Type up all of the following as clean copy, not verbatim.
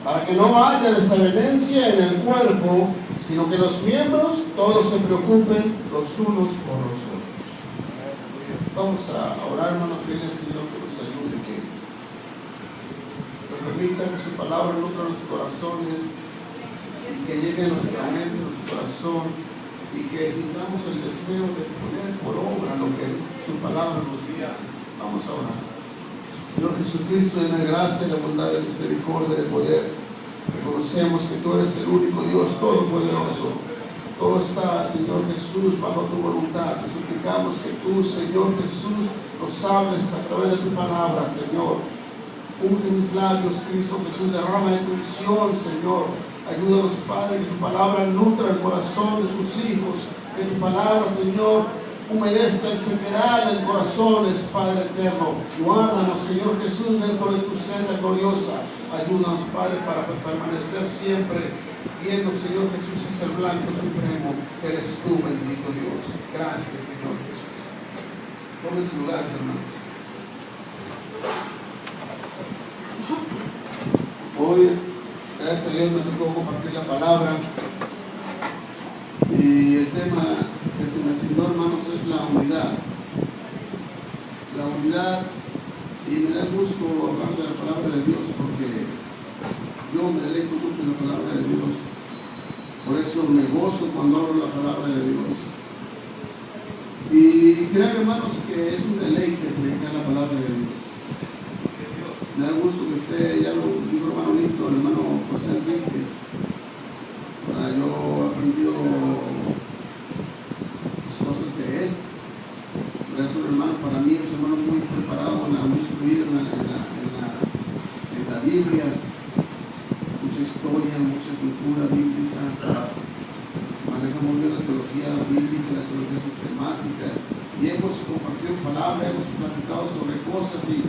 Para que no haya desavenencia en el cuerpo, sino que los miembros todos se preocupen los unos por los otros. Vamos a orar, hermano, pedirle al Señor que nos ayude, que nos permita que su palabra nutra los corazones y que llegue a nuestra mente, a nuestro corazón, y que sintamos el deseo de poner por obra lo que su palabra nos dice. Vamos a orar. Señor Jesucristo, en la gracia, la bondad y la misericordia de poder, reconocemos que tú eres el único Dios todopoderoso. Todo está, Señor Jesús, bajo tu voluntad. Te suplicamos que tú, Señor Jesús, nos hables a través de tu palabra, Señor. Unge mis labios, Cristo Jesús, derrama de tu unción, Señor. Ayúdanos, Padre, que tu palabra nutra el corazón de tus hijos. Que tu palabra, Señor, humedezca el sequedal del corazón, Padre eterno. Guárdanos, Señor Jesús, dentro de tu senda gloriosa. Ayúdanos, Padre, para permanecer siempre viendo, Señor Jesús, ese blanco supremo que eres tú, bendito Dios. Gracias, Señor Jesús. Tomen sus lugares, hermanos. Hoy, gracias a Dios, me tocó compartir la palabra. Y el tema que se me asignó, hermanos, es la unidad. La unidad, y me da gusto hablar de la palabra de Dios porque yo me deleito mucho en la palabra de Dios. Por eso me gozo cuando hablo la palabra de Dios. Y crean, hermanos, que es un deleite predicar la palabra de Dios. Me da gusto que esté, ya lo dijo hermano Nito, el hermano José Enríquez. Yo he aprendido las cosas de él. Es un hermano, para mí es un hermano muy preparado, muy instruido en la Biblia. Mucha historia, mucha cultura bíblica, maneja muy bien la teología bíblica, la teología sistemática, y hemos compartido palabra, hemos platicado sobre cosas, y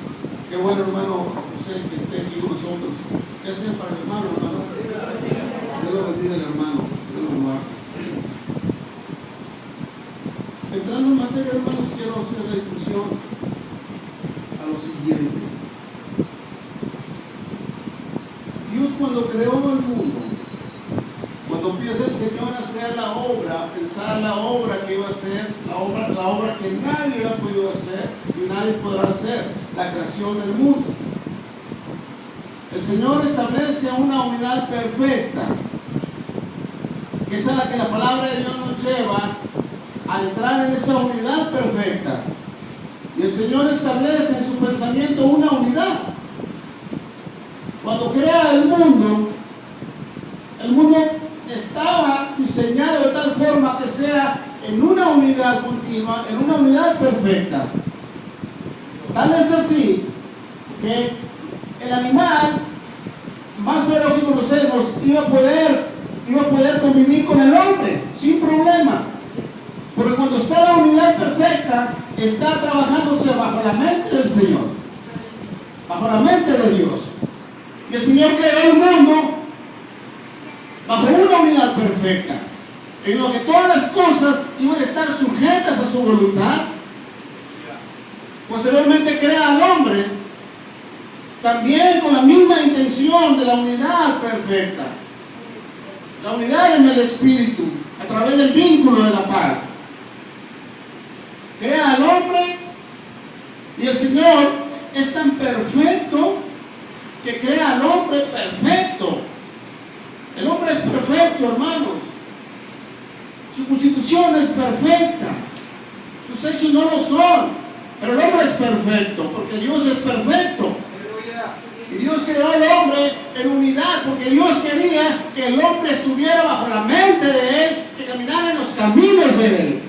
qué bueno, hermano José, que esté aquí con nosotros. ¿Qué hacen para el hermano, hermanos? Dios lo bendiga al hermano, Dios lo guarde. Entrando en materia, hermanos, quiero hacer la discusión a lo siguiente. Dios, cuando creó el mundo, cuando empieza el Señor a hacer la obra, pensar la obra que iba a hacer, la obra que nadie ha podido hacer y nadie podrá hacer, la creación del mundo. El Señor establece una unidad perfecta, que es a la que la palabra de Dios nos lleva a entrar en esa unidad perfecta. Y el Señor establece en su pensamiento una unidad. Cuando crea el mundo estaba diseñado de tal forma que sea en una unidad continua, en una unidad perfecta. Tal es así que el animal más feroz que conocemos iba a poder convivir con el hombre sin problema. Porque cuando está la unidad perfecta, está trabajándose bajo la mente del Señor, bajo la mente de Dios. Y el Señor creó el mundo bajo una unidad perfecta, en lo que todas las cosas iban a estar sujetas a su voluntad. Posteriormente crea al hombre también con la misma intención de la unidad perfecta, la unidad en el Espíritu, a través del vínculo de la paz. Crea al hombre y el Señor es tan perfecto que crea al hombre perfecto. El hombre es perfecto, hermanos. Su constitución es perfecta. Sus hechos no lo son. Pero el hombre es perfecto porque Dios es perfecto. Y Dios creó al hombre en unidad porque Dios quería que el hombre estuviera bajo la mente de Él, que caminara en los caminos de Él.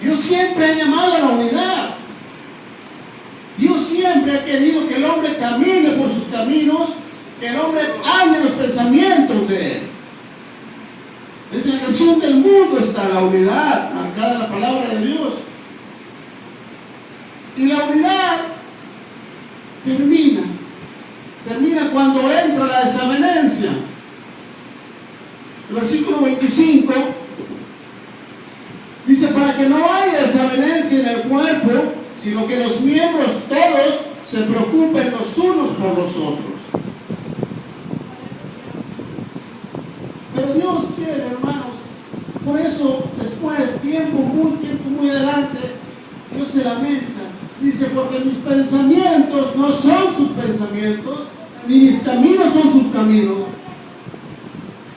Dios siempre ha llamado a la unidad. Dios siempre ha querido que el hombre camine por sus caminos, que el hombre ande en los pensamientos de Él. Desde la creación del mundo está la unidad marcada en la palabra de Dios. Y la unidad termina cuando entra la desavenencia. El versículo 25 dice: para que no haya desavenencia en el cuerpo, sino que los miembros todos se preocupen los unos por los otros. Pero Dios quiere, hermanos, por eso después, tiempo muy adelante, Dios se lamenta. Dice, porque mis pensamientos no son sus pensamientos, ni mis caminos son sus caminos.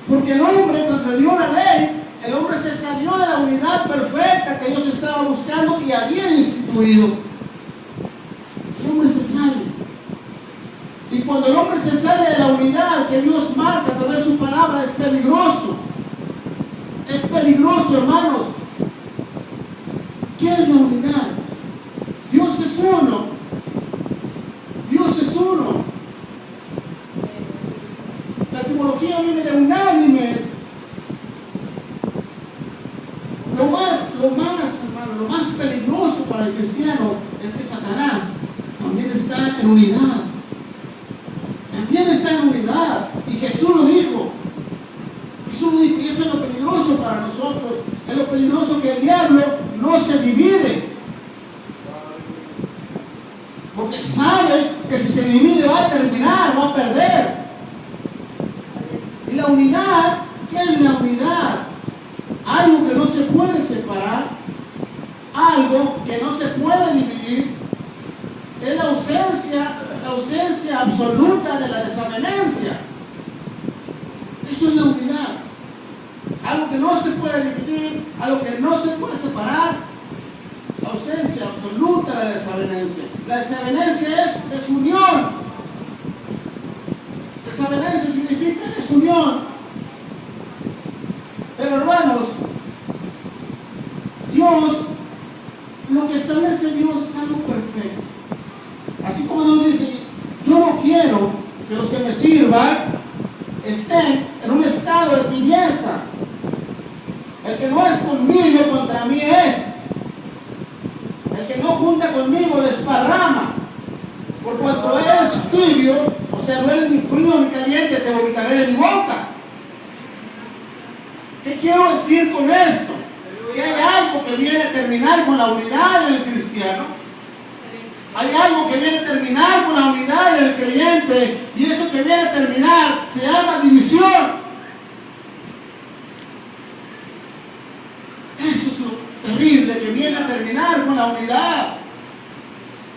Porque el hombre transgredió la ley, el hombre se salió de la unidad perfecta que Dios estaba buscando y había instituido. El hombre se sale. Y cuando el hombre se sale de la unidad que Dios marca a través de su palabra, es peligroso. Es peligroso, hermanos. ¿Qué es la unidad? Dios es uno. Dios es uno. La etimología viene de unánimes. Lo más peligroso para el cristiano es que Satanás también está en unidad. También está en unidad. Y Jesús lo dijo. Y eso es lo peligroso para nosotros. Es lo peligroso que el diablo no se divide. Porque sabe que si se divide va a terminar, va a perder. Y la unidad, ¿qué es la unidad? Algo que no se puede separar, algo que no se puede dividir, es la ausencia absoluta de la desavenencia. Eso es la unidad. Algo que no se puede dividir, algo que no se puede separar, la ausencia absoluta de la desavenencia. La desavenencia es desunión. Desavenencia significa desunión. Pero hermanos, Dios, lo que establece Dios es algo perfecto. Así como Dios dice, yo no quiero que los que me sirvan estén en un estado de tibieza. El que no es conmigo, contra mí es. El que no junta conmigo, desparrama. Por cuanto eres tibio, o sea, no eres ni frío ni caliente, te vomitaré de mi boca. ¿Qué quiero decir con esto? Que hay algo que viene a terminar con la unidad en el cristiano. Hay algo que viene a terminar con la unidad en el creyente. Y eso que viene a terminar se llama división. Eso es lo terrible que viene a terminar con la unidad.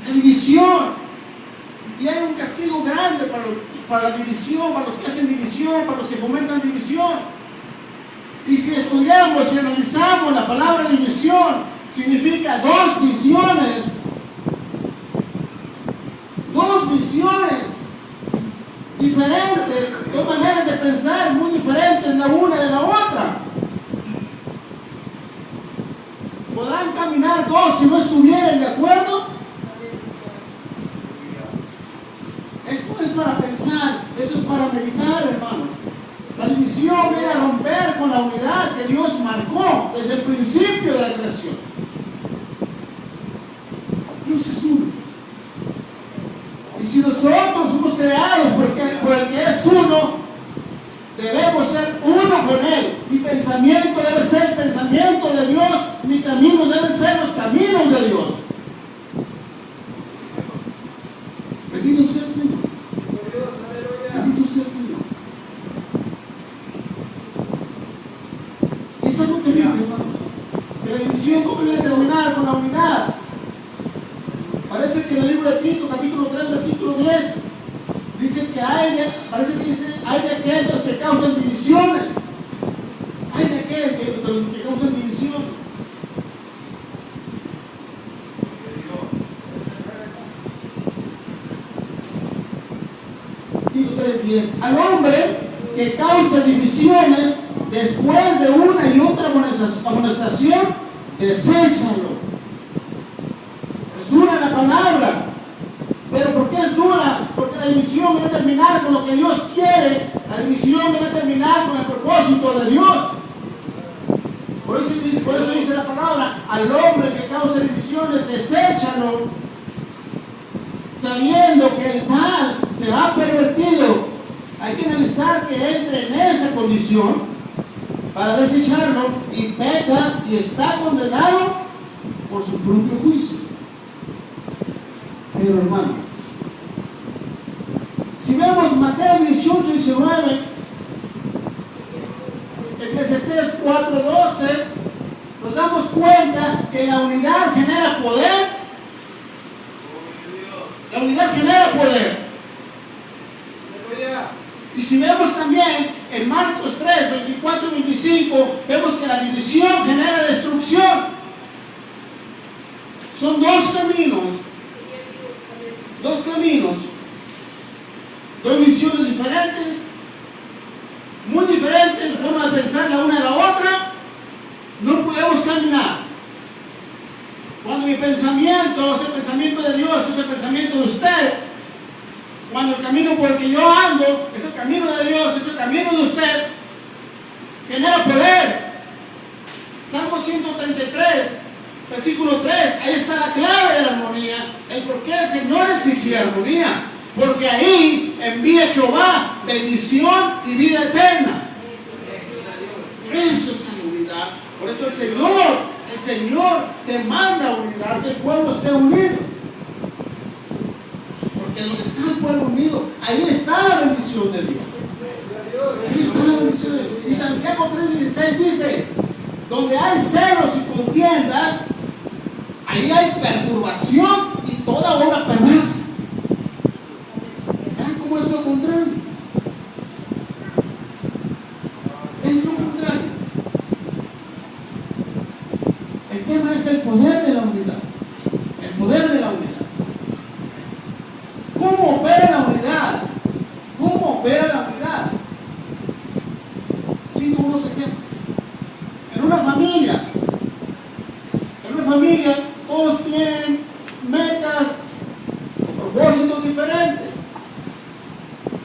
La división. Y hay un castigo grande para la división, para los que hacen división, para los que fomentan división. Y si estudiamos y analizamos la palabra división, significa dos visiones diferentes, dos maneras de pensar muy diferentes la una de la otra. ¿Podrán caminar dos si no estuvieran de acuerdo? Esto es para pensar, esto es para meditar, hermano. La división viene a romper con la unidad que Dios marcó desde el principio de la creación. Dios es uno. Y si nosotros fuimos creados por el que es uno, debemos ser uno con Él. Mi pensamiento debe ser el pensamiento de Dios, mis caminos deben ser los caminos de Dios. Bendito sea el Señor. Bendito sea el Señor. Es algo terrible, hermanos. Que la división no viene a terminar con la unidad. Parece que en el libro de Tito, capítulo 3, versículo 10, dice que hay de aquel de los que causan divisiones. Hay de aquel de los que causan divisiones. Tito 3:10. Al hombre que causa divisiones después de una y otra amonestación, deséchalo. Es dura la palabra. ¿Pero por qué es dura? Porque la división viene a terminar con lo que Dios quiere. La división viene a terminar con el propósito de Dios. Por eso dice la palabra, al hombre que causa divisiones, deséchalo, sabiendo que el tal se ha pervertido. Hay que analizar que entre en esa condición para desecharlo y peca y está condenado por su propio juicio. Pero hermanos, Si vemos Mateo 18, 19, Eclesiastés 4, 12, nos damos cuenta que la unidad genera poder. La unidad genera poder. Y si vemos también en Marcos 3, 24 y 25, vemos que la división genera destrucción. Son dos caminos, dos visiones diferentes, muy diferentes, formas de pensar la una de la otra. No podemos caminar. Cuando mi pensamiento es el pensamiento de Dios, es el pensamiento de usted. Cuando el camino por el que yo ando es el camino de Dios, es el camino de usted, genera poder. Salmo 133, versículo 3, ahí está la clave de la armonía, el por qué el Señor exigía armonía. Porque ahí envía Jehová bendición y vida eterna. Por eso es la unidad. Por eso el Señor demanda unidad, que el pueblo esté unido. Porque donde está el pueblo unido, ahí está la bendición de Dios. Ahí está la bendición de Dios. Y Santiago 3:16 dice, donde hay celos y contiendas, ahí hay perturbación y toda obra perversa. ¿Vean cómo es lo contrario? Es lo contrario. El tema es el poder de la unidad. El poder de la unidad. ¿Cómo opera la unidad? ¿Cómo opera la unidad? Cito unos ejemplos. En una familia, todos tienen metas o propósitos diferentes.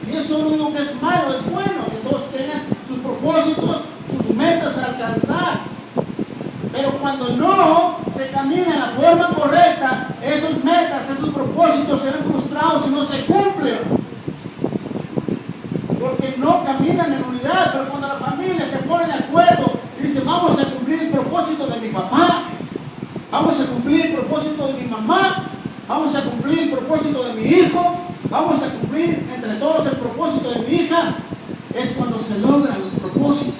Y eso no digo que es malo, es bueno que todos tengan sus propósitos, sus metas a alcanzar. Pero cuando no se camina en la forma correcta, esos metas, esos propósitos se ven frustrados y no se cumplen. Porque no caminan en unidad. Pero cuando la familia se pone de acuerdo y dice, vamos a cumplir el propósito de mi papá, vamos a cumplir el propósito de mi mamá, vamos a cumplir el propósito de mi hijo, vamos a cumplir entre todos el propósito de mi hija, es cuando se logran los propósitos.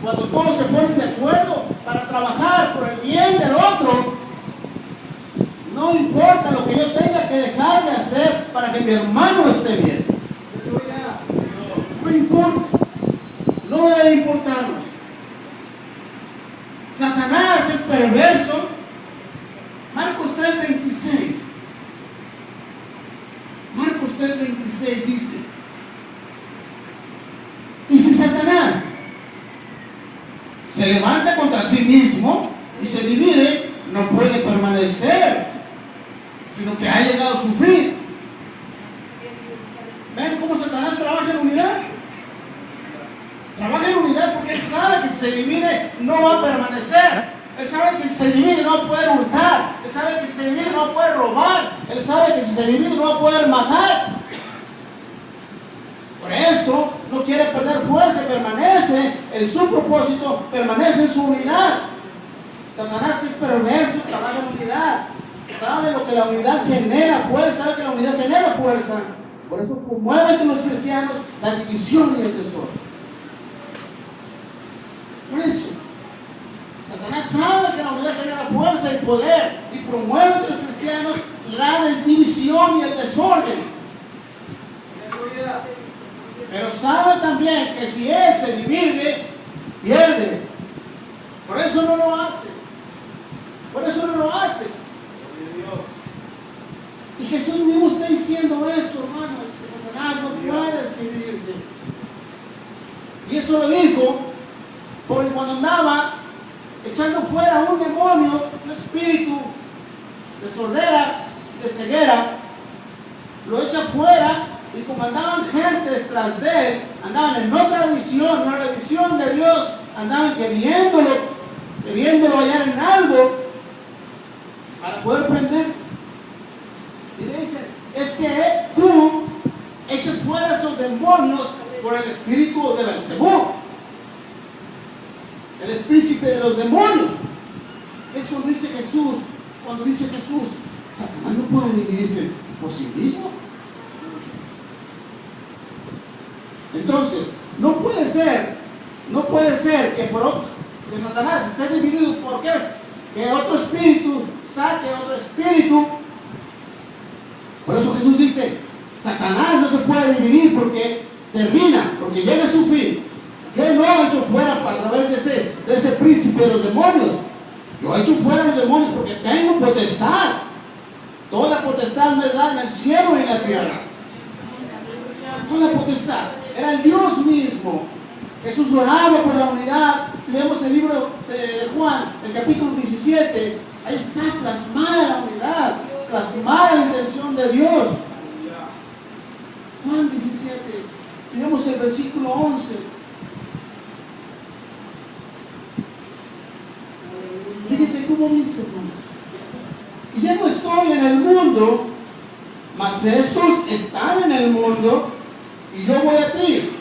Cuando todos se ponen de acuerdo para trabajar por el bien del otro, no importa lo que yo tenga que dejar de hacer para que mi hermano esté bien. No importa. No debe de importarnos. Satanás es perverso. Marcos 3:26. Marcos 3:26 dice, y si Satanás se levanta contra sí mismo y se divide, no puede permanecer, sino que ha llegado a su fin. ¿Ven cómo Satanás trabaja en unidad? Trabaja en unidad porque él sabe que si se divide no va a permanecer. Él sabe que si se divide no va a poder hurtar. Él sabe que si se divide no va a poder robar. Él sabe que si se divide no va a poder matar. Por eso no quiere perder fuerza y permanece en su propósito, permanece en su unidad. Satanás, que es perverso, trabaja en unidad. Sabe lo que la unidad genera fuerza, sabe que la unidad genera fuerza. Por eso promueve entre los cristianos la división y el desorden. Por eso, Satanás sabe que la unidad genera fuerza y poder y promueve entre los cristianos la división y el desorden. Pero sabe también que si él se divide, pierde. Por eso no lo hace. Por eso no lo hace. Y Jesús mismo está diciendo esto, hermanos, que Satanás no puede dividirse. Y eso lo dijo porque cuando andaba echando fuera un demonio, un espíritu de sordera y de ceguera, lo echa fuera. Y como andaban gentes tras de él, andaban en otra visión, no era la visión de Dios, andaban queriéndolo hallar en algo para poder prender. Y le dicen, es que tú echas fuera esos demonios por el espíritu de Belcebú, el príncipe de los demonios. Es cuando dice Jesús, Satanás no puede dividirse por sí mismo. Entonces, no puede ser que Satanás esté dividido. ¿Por qué? Que otro espíritu saque otro espíritu. Por eso Jesús dice, Satanás no se puede dividir porque llega a su fin. Yo no he hecho fuera a través de ese príncipe de los demonios. Yo he hecho fuera a los demonios porque tengo potestad. Toda potestad me da en el cielo y en la tierra. Toda potestad. Era el Dios mismo. Jesús oraba por la unidad. Si vemos el libro de Juan, el capítulo 17, ahí está plasmada la unidad, plasmada la intención de Dios. Juan 17, si vemos el versículo 11, fíjense cómo dice, hermanos. Y ya no estoy en el mundo, mas estos están en el mundo, y yo voy a ti.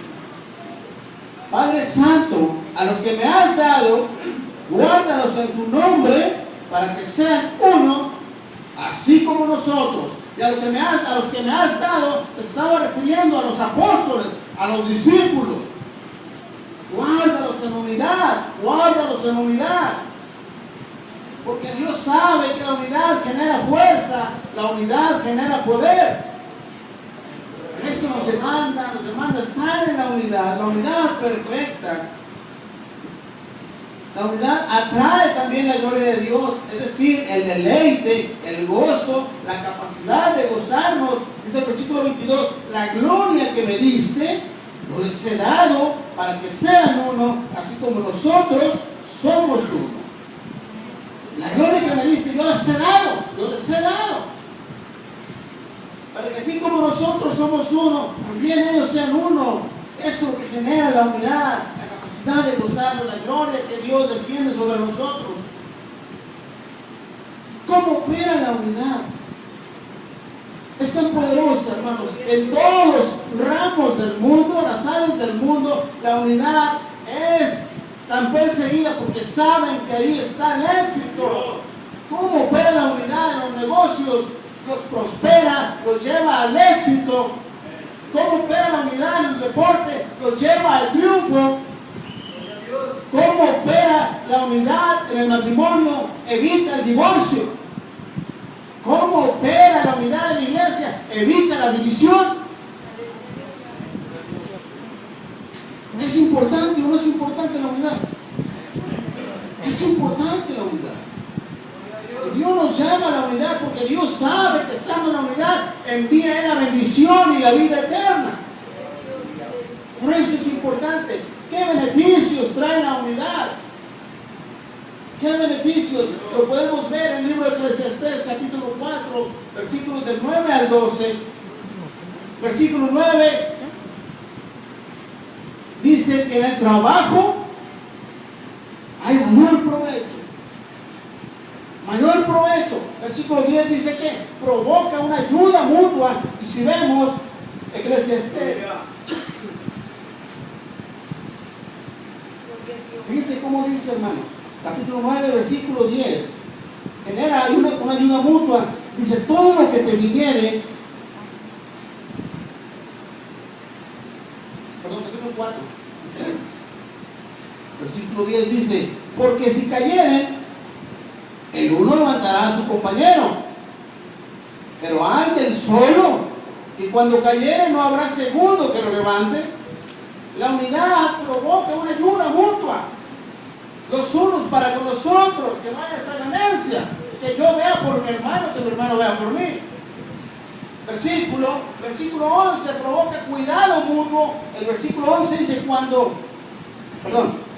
Padre Santo, a los que me has dado, guárdalos en tu nombre, para que sean uno, así como nosotros. Y a los que me has dado, te estaba refiriendo a los apóstoles, a los discípulos. Guárdalos en unidad, guárdalos en unidad. Porque Dios sabe que la unidad genera fuerza, la unidad genera poder. Esto nos demanda estar en la unidad perfecta. La unidad atrae también la gloria de Dios, es decir, el deleite, el gozo, la capacidad de gozarnos. Dice el versículo 22, la gloria que me diste, yo les he dado para que sean uno, así como nosotros somos uno. La gloria que me diste, yo les he dado. Para que así como nosotros somos uno, también ellos sean uno. Eso es lo que genera la unidad, la capacidad de gozar la gloria que Dios desciende sobre nosotros. ¿Cómo opera la unidad? Es tan poderosa, hermanos. En todos los ramos del mundo, las áreas del mundo, la unidad es tan perseguida porque saben que ahí está el éxito. ¿Cómo opera la unidad en los negocios? Los prospera, los lleva al éxito. ¿Cómo opera la unidad en el deporte? Los lleva al triunfo. ¿Cómo opera la unidad en el matrimonio? Evita el divorcio. ¿Cómo opera la unidad en la iglesia? Evita la división. ¿Es importante o no es importante la unidad? Es importante la unidad. Dios nos llama a la unidad porque Dios sabe que estando en la unidad envía Él la bendición y la vida eterna. Por eso es importante. ¿Qué beneficios trae la unidad? ¿Qué beneficios? Lo podemos ver en el libro de Eclesiastés, capítulo 4, versículos del 9 al 12. Versículo 9 dice que en el trabajo hay mayor provecho. Mayor provecho. Versículo 10 dice que provoca una ayuda mutua. Y si vemos Eclesiastés, fíjense cómo dice, hermanos, capítulo 9, versículo 10, genera una ayuda mutua. Dice, todo lo que te viniere, capítulo 4, versículo 10 dice, porque si cayeren, el uno levantará a su compañero, pero hay del solo, que cuando cayere no habrá segundo que lo levante. La unidad provoca una ayuda mutua, los unos para con los otros, que no haya esa ganancia, que yo vea por mi hermano, que mi hermano vea por mí. Versículo 11 provoca cuidado mutuo. El versículo 11 dice,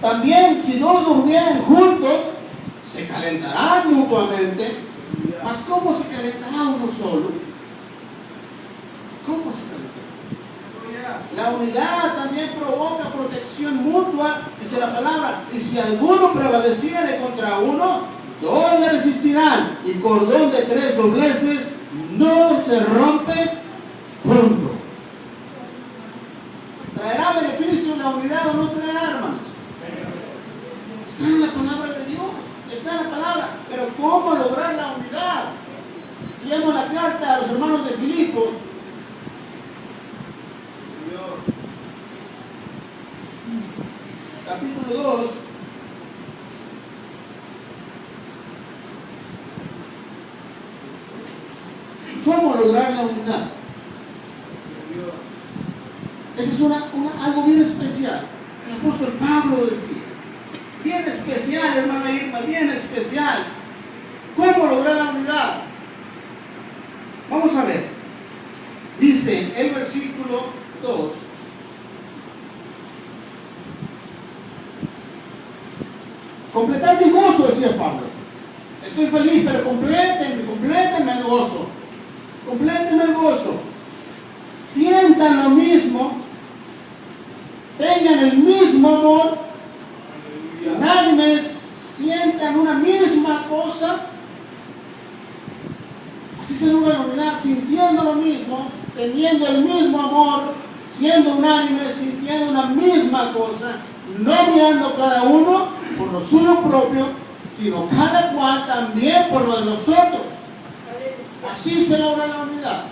también si dos durmieran juntos, se calentarán mutuamente. Mas ¿cómo se calentará uno solo? ¿Cómo se calentará? La unidad también provoca protección mutua, dice la palabra. Y si alguno prevaleciere contra uno, dos le resistirán. Y cordón de 3 dobleces no se rompe pronto. ¿Traerá beneficio la unidad o no traerá, hermanos? Está en la palabra de Dios. Está en la palabra, pero ¿cómo lograr la unidad? Si leemos la carta a los hermanos de Filipos, capítulo 2, ¿cómo lograr la unidad? Esa es algo bien especial. El apóstol Pablo decía, bien especial, hermana Irma, bien especial. ¿Cómo lograr la unidad? Vamos a ver. Dice el versículo 2. Completad mi gozo, decía Pablo. Estoy feliz, pero complétenme el gozo. Complétenme el gozo. Sientan lo mismo. Tengan el mismo amor. Unánimes. Sientan una misma cosa. Así se logra la unidad, sintiendo lo mismo, teniendo el mismo amor, siendo unánimes, sintiendo una misma cosa, no mirando cada uno por lo suyo propio, sino cada cual también por lo de los otros. Así se logra la unidad.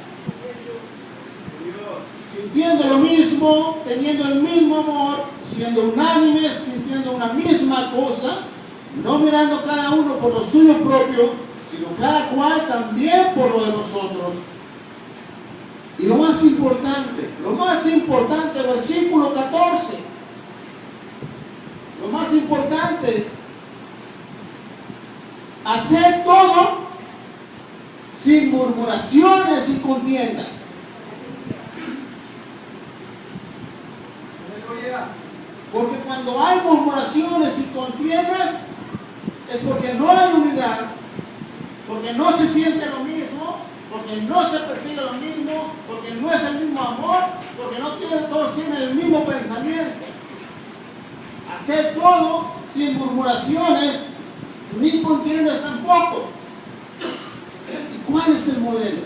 Sintiendo lo mismo, teniendo el mismo amor, siendo unánimes, sintiendo una misma cosa, no mirando cada uno por lo suyo propio, sino cada cual también por lo de los otros. Y lo más importante, versículo 14. Lo más importante, hacer todo sin murmuraciones y contiendas. Porque cuando hay murmuraciones y contiendas, es porque no hay unidad, porque no se siente lo mismo, porque no se persigue lo mismo, porque no es el mismo amor, porque todos tienen el mismo pensamiento. Hacer todo sin murmuraciones ni contiendas tampoco. ¿Y cuál es el modelo?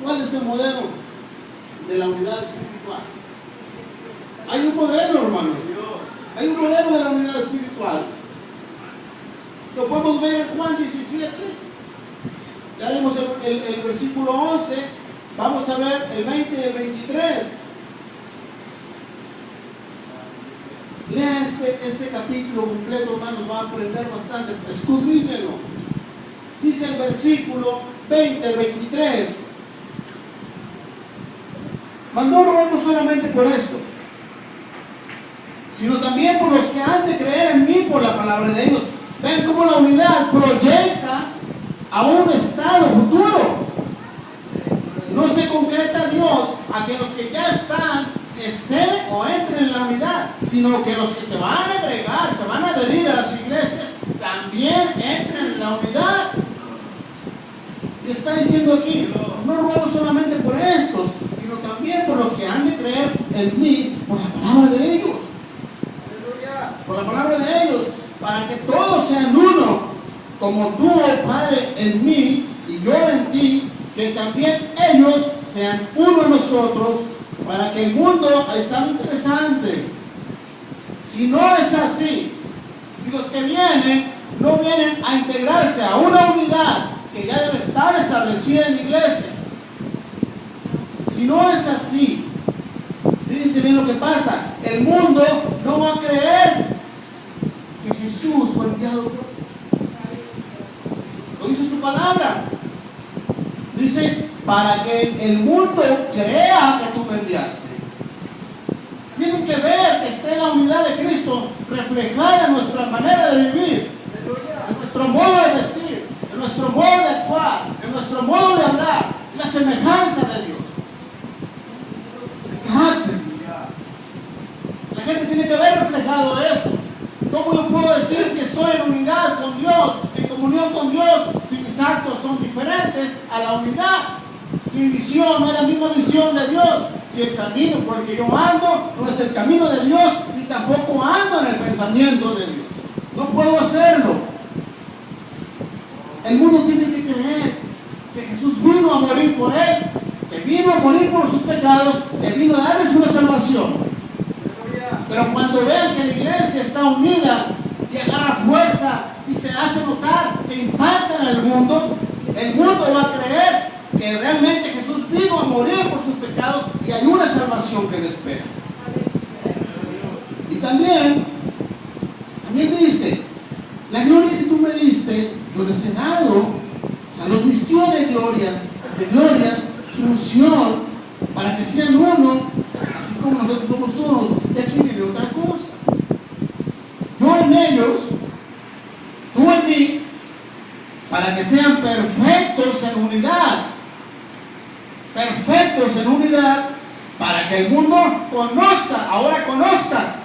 ¿Cuál es el modelo de la unidad espiritual? Hay un modelo, hermanos. Hay un modelo de la unidad espiritual. Lo podemos ver en Juan 17. Ya leemos el versículo 11. Vamos a ver el 20 y el 23. Lea este capítulo completo, hermanos. Va a aprender bastante. Escudriñenlo. Dice el versículo 20 al 23. Mas no ruego solamente por estos, sino también por los que han de creer en mí por la palabra de Dios. Ven cómo la unidad proyecta a un estado futuro. No se concreta Dios a que los que ya estén o entren en la unidad, sino que los que se van a agregar, se van a adherir a las iglesias, también entren en la unidad. Y está diciendo aquí, no ruego solamente por estos, sino también por los que han de creer en mí por la palabra de ellos. Por la palabra de ellos, para que todos sean uno, como tú, oh Padre, en mí y yo en ti, que también ellos sean uno en nosotros, para que el mundo, ahí está lo interesante, si no es así, si los que vienen no vienen a integrarse a una unidad que ya debe estar establecida en la iglesia, si no es así, fíjense bien lo que pasa, el mundo no va a creer que Jesús fue enviado por Dios. Lo dice su palabra. Dice, para que el mundo crea que tú me enviaste. Tienen que ver que esté la unidad de Cristo reflejada en nuestra manera de vivir, en nuestro modo de vestir, en nuestro modo de actuar, en nuestro modo de hablar, la semejanza de Dios. El carácter. La gente tiene que ver reflejado eso. ¿Cómo yo puedo decir que estoy en unidad con Dios, en comunión con Dios, si mis actos son diferentes a la unidad? Si mi visión no es la misma visión de Dios, si el camino por el que yo ando no es el camino de Dios, ni tampoco ando en el pensamiento de Dios. No puedo hacerlo. El mundo tiene que creer que Jesús vino a morir por él, que vino a morir por sus pecados, que vino a darles una salvación. Pero cuando vean que la iglesia está unida y agarra fuerza y se hace notar que impacta en el mundo va a creer que realmente Jesús vino a morir por sus pecados y hay una salvación que le espera. también dice, la gloria que tú me diste, yo les he dado, o sea, los vistió de gloria, su unción, para que sean uno, así como nosotros somos uno. Y aquí viene otra cosa. Yo en ellos, tú en mí, para que sean perfectos en unidad, para que el mundo ahora conozca.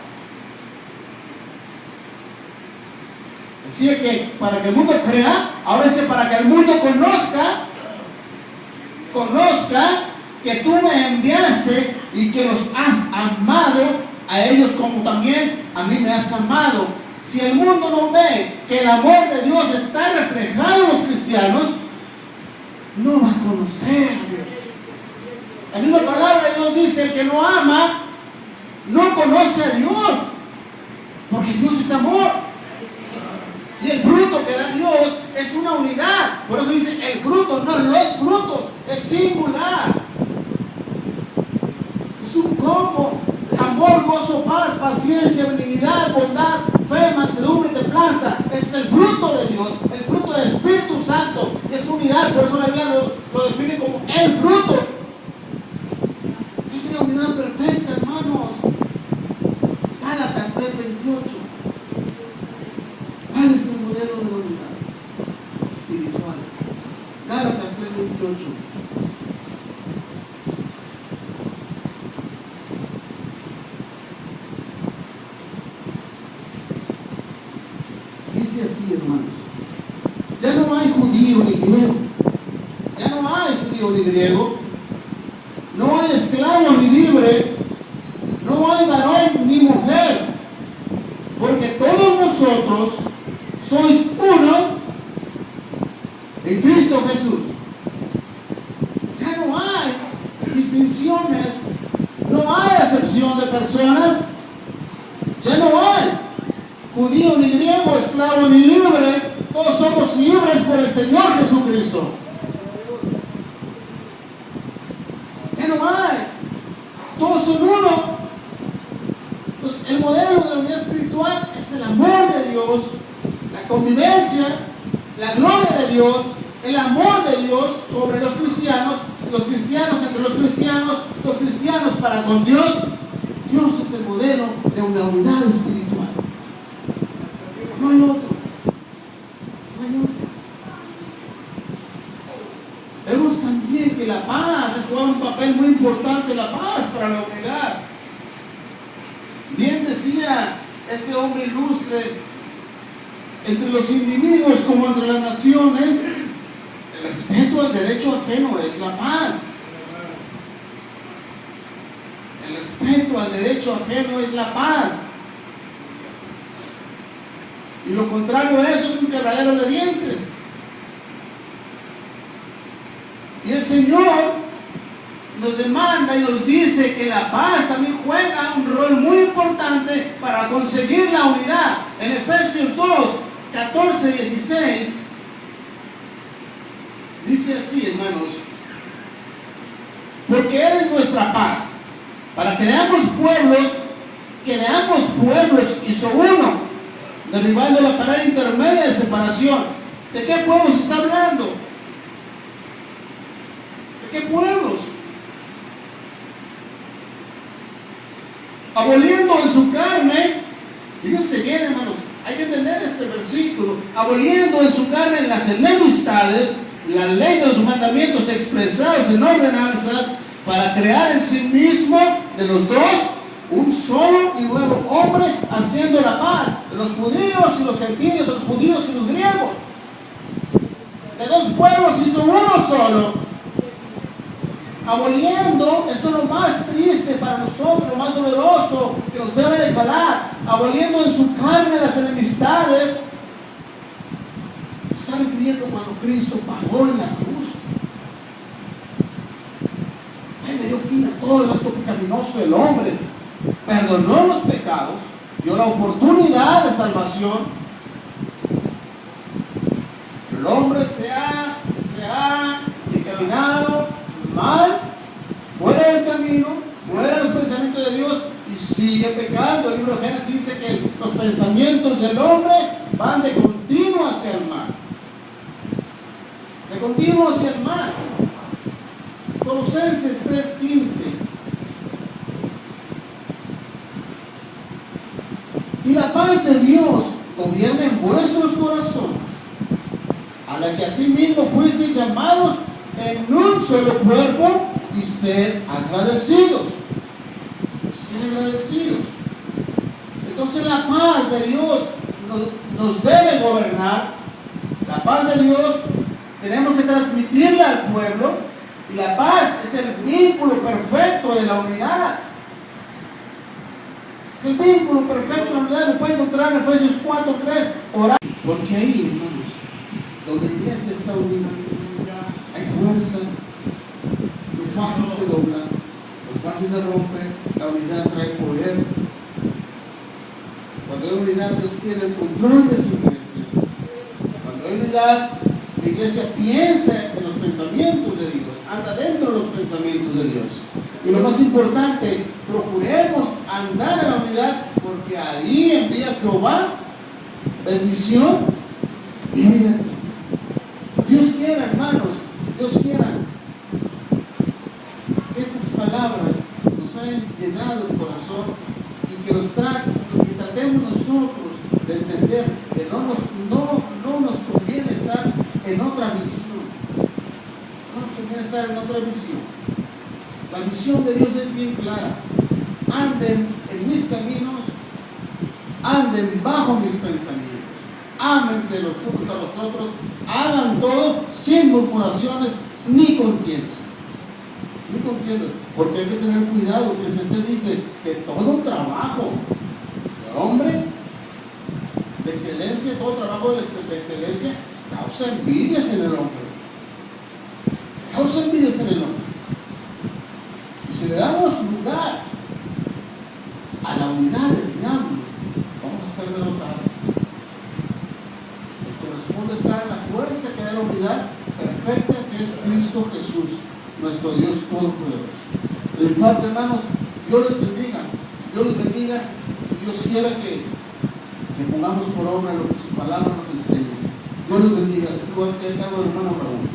Decía que para que el mundo crea, ahora dice para que el mundo conozca que tú me enviaste y que los has amado a ellos como también a mí me has amado. Si el mundo no ve que el amor de Dios está reflejado en los cristianos, no va a conocer a Dios. La misma palabra de Dios dice, el que no ama, no conoce a Dios, porque Dios es amor. Y el fruto que da Dios es una unidad. Por eso dice el fruto, no los frutos, es singular. Es un combo: amor, gozo, paz, paciencia, benignidad, bondad, fe, mansedumbre, templanza. Es el fruto de Dios, el fruto del Espíritu Santo. Y es unidad, por eso la Biblia lo define como el fruto. Es una unidad perfecta, hermanos. Gálatas 3:28. ¿Cuál es el modelo de la unidad espiritual? Gálatas 3:28. Dice así, hermanos: ya no hay judío ni griego, no hay esclavo ni libre, no hay varón ni mujer, porque todos vosotros sois uno en Cristo Jesús. Ya no hay distinciones, no hay acepción de personas, ya no hay judío ni griego, esclavo ni libre, todos somos libres por el Señor Jesucristo. Ya no hay, todos son uno. Entonces, el modelo de la unidad espiritual es el amor de Dios, la convivencia, la gloria de Dios, el amor de Dios sobre los cristianos entre los cristianos para con Dios. Dios es el modelo de una unidad espiritual. No hay otro. Vemos también que la paz juega un papel muy importante, la paz para la unidad. Bien decía este hombre ilustre, entre los individuos como entre las naciones, el respeto al derecho ajeno es la paz. El respeto al derecho ajeno es la paz. Y lo contrario a eso es un quebradero de dientes. Y el Señor nos demanda y nos dice que la paz también juega un rol muy importante para conseguir la unidad. En Efesios 2, 14 y 16 dice así, hermanos: porque Él es nuestra paz, para que de ambos pueblos hizo uno, derribando la pared intermedia de separación. ¿De qué pueblos está hablando? ¿De qué pueblos? Aboliendo en su carne, fíjense bien, hermanos, hay que entender este versículo: aboliendo en su carne las enemistades, la ley de los mandamientos expresados en ordenanzas, para crear en sí mismo de los dos un solo y nuevo hombre, haciendo la paz, de los judíos y los gentiles, de los judíos y los griegos. De dos pueblos hizo uno solo. Aboliendo, eso es lo más triste para nosotros, lo más doloroso que nos debe de calar. Aboliendo en su carne las enemistades. Se está refiriendo cuando Cristo pagó en la cruz. Él le dio fin a todo el acto pecaminoso del hombre, perdonó los pecados, dio la oportunidad de salvación. El hombre se ha encaminado mal, fuera del camino, fuera de los pensamiento de Dios y sigue pecando. El libro de Génesis dice que los pensamientos del hombre van de continuo hacia el mal. De continuo hacia el mal. Colosenses 3:15. Y la paz de Dios gobierna en vuestros corazones, a la que asimismo fuisteis llamados en un solo cuerpo, y sed agradecidos. Sed agradecidos. Entonces la paz de Dios nos debe gobernar. La paz de Dios tenemos que transmitirla al pueblo, y la paz es el vínculo perfecto de la unidad. Es el vínculo perfecto de la unidad. Lo puede encontrar en Efesios 4:3. Orar. Porque ahí, hermanos, donde la iglesia está unida, hay fuerza. Lo fácil se dobla, lo fácil se rompe. La unidad trae poder. Cuando hay unidad, Dios tiene el control de esa iglesia. Cuando hay unidad, la iglesia piensa en los pensamientos de Dios, anda dentro de los pensamientos de Dios. Y lo más importante, procuremos andar en la unidad, porque ahí envía Jehová bendición y vida. Dios quiera, hermanos, Dios quiera que estas palabras nos hayan llenado el corazón, y que tratemos nosotros de entender que no nos conviene estar en otra visión. No nos conviene estar en otra visión. La visión de Dios es bien clara. Anden en mis caminos, anden bajo mis pensamientos, ámense los unos a los otros, hagan todo sin murmuraciones ni contiendas. Ni contiendas, porque hay que tener cuidado, que se dice que todo trabajo de hombre de excelencia, todo trabajo de excelencia causa envidias en el hombre. Causa envidias en el hombre. Y si le damos lugar a la unidad del diablo, vamos a ser derrotados. Nos corresponde estar en la fuerza que da la unidad perfecta, que es Cristo Jesús, nuestro Dios Todopoderoso. De mi parte, hermanos, Dios les bendiga. Dios les bendiga, y Dios quiera que pongamos por obra lo que su palabra nos enseña. Dios les bendiga. Es igual que el cargo del hermano Raúl.